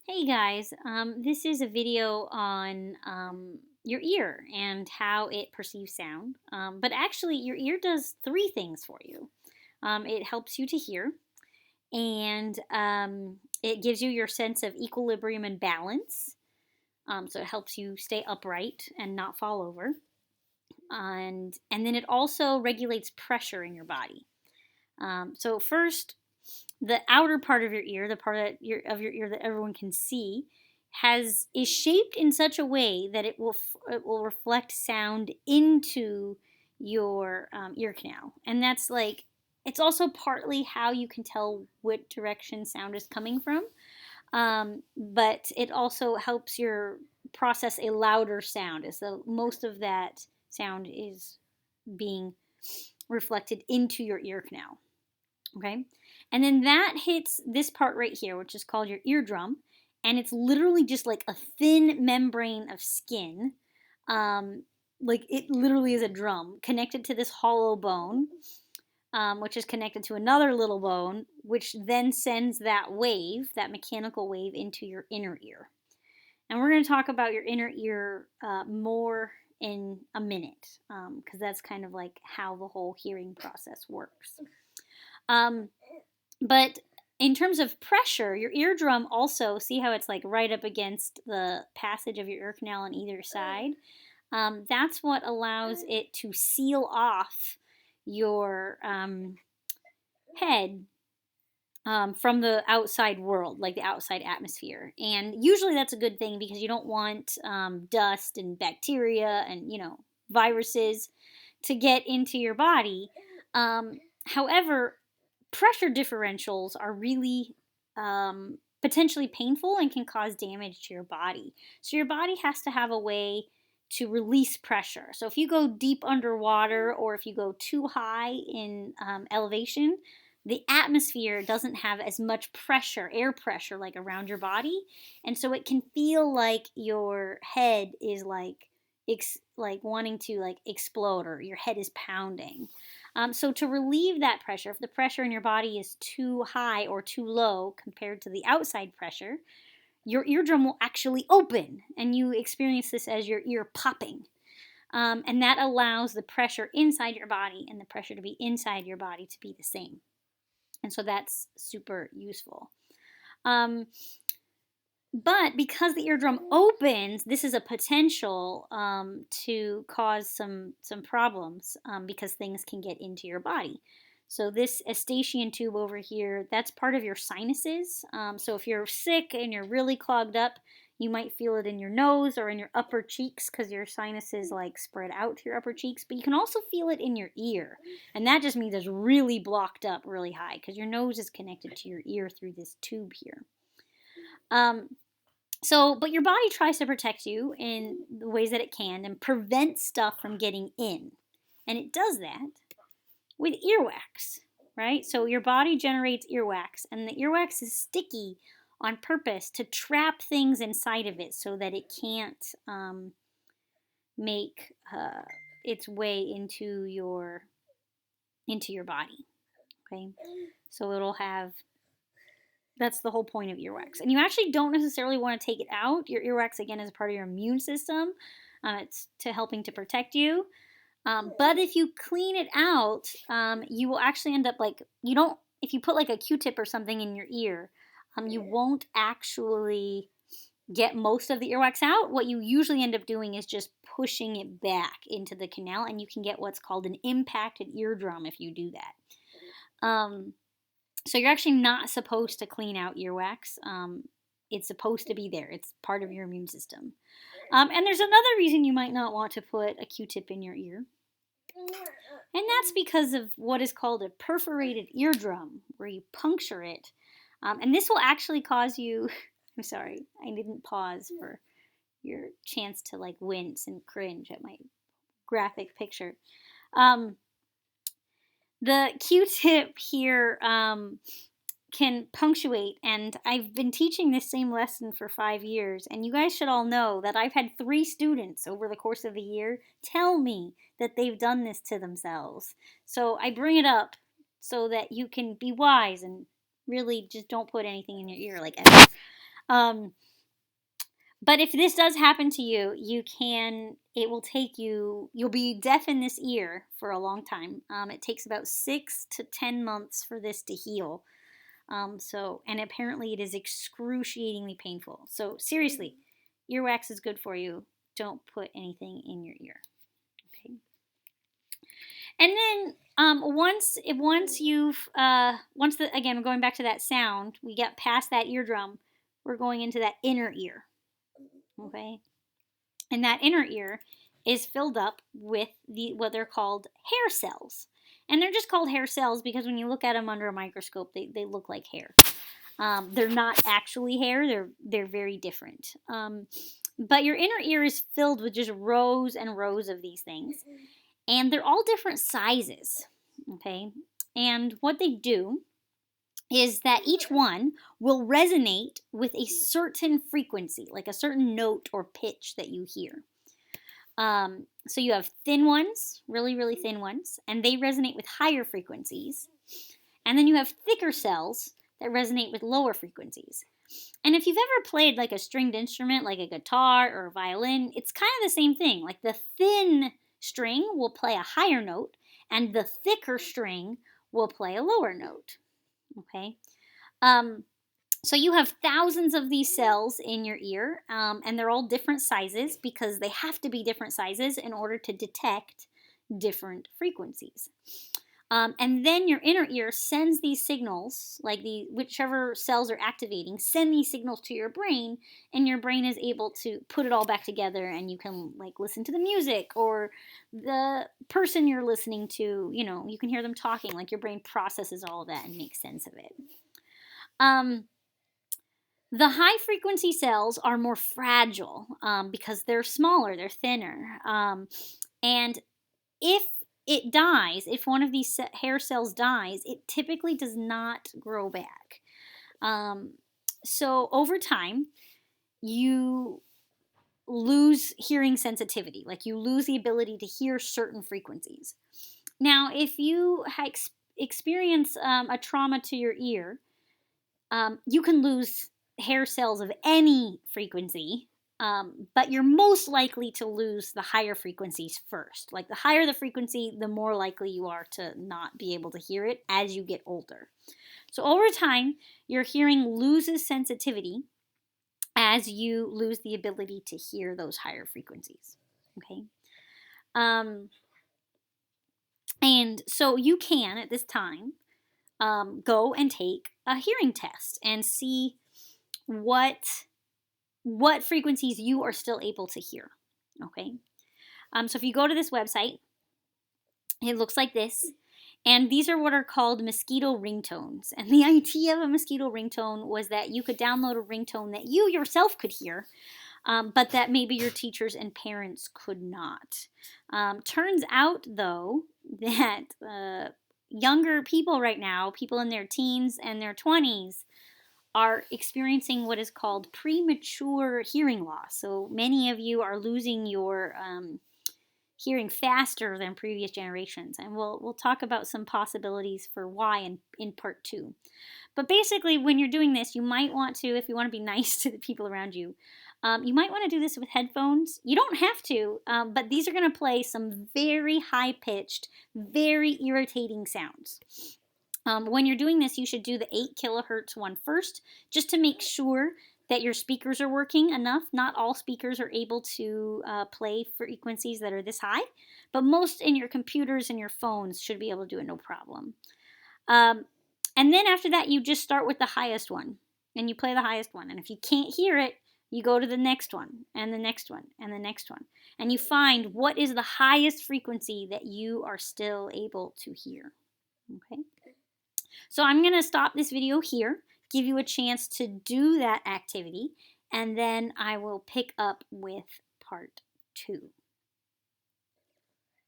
Hey guys, this is a video on your ear and how it perceives sound. But actually, your ear does three things for you. It helps you to hear, and it gives you your sense of equilibrium and balance. So it helps you stay upright and not fall over. And then it also regulates pressure in your body. So first, the outer part of your ear, the part of your ear that everyone can see, is shaped in such a way that it will reflect sound into your ear canal, and that's like it's also partly how you can tell what direction sound is coming from. But it also helps your process a louder sound, as the most of that sound is being reflected into your ear canal. Okay. And then that hits this part right here, which is called your eardrum. And it's literally just like a thin membrane of skin. Um, like it literally is a drum connected to this hollow bone, which is connected to another little bone, which then sends that wave, that mechanical wave, into your inner ear. And we're going to talk about your inner ear more in a minute, because that's kind of like how the whole hearing process works. Um, but in terms of pressure, your eardrum also, see how it's like right up against the passage of your ear canal on either side? That's what allows it to seal off your head from the outside world, like the outside atmosphere. And usually that's a good thing because you don't want dust and bacteria and, viruses to get into your body. However, pressure differentials are really potentially painful and can cause damage to your body. So your body has to have a way to release pressure. So if you go deep underwater or if you go too high in elevation, the atmosphere doesn't have as much pressure, air pressure, like around your body, and so it can feel like your head is like wanting to like explode, or your head is pounding. So to relieve that pressure, if the pressure in your body is too high or too low compared to the outside pressure, your eardrum will actually open, and you experience this as your ear popping. And that allows the pressure inside your body and the pressure to be inside your body to be the same. And so that's super useful. But because the eardrum opens, this is a potential to cause some problems, because things can get into your body. So this Eustachian tube over here, that's part of your sinuses. So if you're sick and you're really clogged up, you might feel it in your nose or in your upper cheeks because your sinuses like spread out to your upper cheeks. But you can also feel it in your ear, and that just means it's really blocked up really high because your nose is connected to your ear through this tube here. But your body tries to protect you in the ways that it can and prevent stuff from getting in. And it does that with earwax, right? So your body generates earwax, and the earwax is sticky on purpose to trap things inside of it so that it can't make its way into your body. Okay, so it'll have that's the whole point of earwax. And you actually don't necessarily want to take it out. Your earwax, again, is part of your immune system. It's helping to protect you. But if you clean it out, you will actually end up if you put like a Q-tip or something in your ear, you won't actually get most of the earwax out. What you usually end up doing is just pushing it back into the canal, and you can get what's called an impacted eardrum if you do that. So you're actually not supposed to clean out earwax. It's supposed to be there. It's part of your immune system. And there's another reason you might not want to put a Q-tip in your ear. And that's because of what is called a perforated eardrum, where you puncture it. And this will actually cause you, I'm sorry, I didn't pause for your chance to like wince and cringe at my graphic picture. The Q-tip here can punctuate, and I've been teaching this same lesson for 5 years, and you guys should all know that I've had 3 students over the course of the year tell me that they've done this to themselves. So I bring it up so that you can be wise and really just don't put anything in your ear like ever. Um, but if this does happen to you, it will take you'll be deaf in this ear for a long time. It takes about 6 to 10 months for this to heal. And apparently it is excruciatingly painful. So seriously, earwax is good for you. Don't put anything in your ear. Okay. And then again, going back to that sound, we get past that eardrum, we're going into that inner ear. Okay. And that inner ear is filled up with what they're called hair cells. And they're just called hair cells because when you look at them under a microscope, they look like hair. They're not actually hair. They're very different. But your inner ear is filled with just rows and rows of these things. And they're all different sizes. Okay. And what they do is that each one will resonate with a certain frequency, like a certain note or pitch that you hear. So you have thin ones, really, really thin ones, and they resonate with higher frequencies. And then you have thicker cells that resonate with lower frequencies. And if you've ever played like a stringed instrument, like a guitar or a violin, it's kind of the same thing. Like the thin string will play a higher note, and the thicker string will play a lower note. Okay. So you have thousands of these cells in your ear, and they're all different sizes because they have to be different sizes in order to detect different frequencies. And then your inner ear sends these signals, like whichever cells are activating, send these signals to your brain, and your brain is able to put it all back together, and you can like listen to the music or the person you're listening to. You can hear them talking. Like your brain processes all of that and makes sense of it. The high frequency cells are more fragile because they're smaller, they're thinner. And if one of these hair cells dies, it typically does not grow back. So over time, you lose hearing sensitivity, like you lose the ability to hear certain frequencies. Now, if you experience a trauma to your ear, you can lose hair cells of any frequency, but you're most likely to lose the higher frequencies first. Like the higher the frequency, the more likely you are to not be able to hear it as you get older. So over time, your hearing loses sensitivity as you lose the ability to hear those higher frequencies. Okay. And so you can, at this time, go and take a hearing test and see what frequencies you are still able to hear. Okay. So if you go to this website, it looks like this. And these are what are called mosquito ringtones. And the idea of a mosquito ringtone was that you could download a ringtone that you yourself could hear, but that maybe your teachers and parents could not. Turns out, though, that younger people right now, people in their teens and their 20s, are experiencing what is called premature hearing loss. So many of you are losing your hearing faster than previous generations, and we'll talk about some possibilities for why in part 2. But basically, when you're doing this, you might want to, if you want to be nice to the people around you, you might want to do this with headphones. You don't have to, but these are going to play some very high-pitched, very irritating sounds. When you're doing this, you should do the 8 kilohertz one first, just to make sure that your speakers are working enough. Not all speakers are able to play frequencies that are this high, but most in your computers and your phones should be able to do it no problem. And then after that, you just start with the highest one, and you play the highest one. And if you can't hear it, you go to the next one, and the next one, and the next one. And you find what is the highest frequency that you are still able to hear. Okay? So I'm going to stop this video here, give you a chance to do that activity, and then I will pick up with part 2.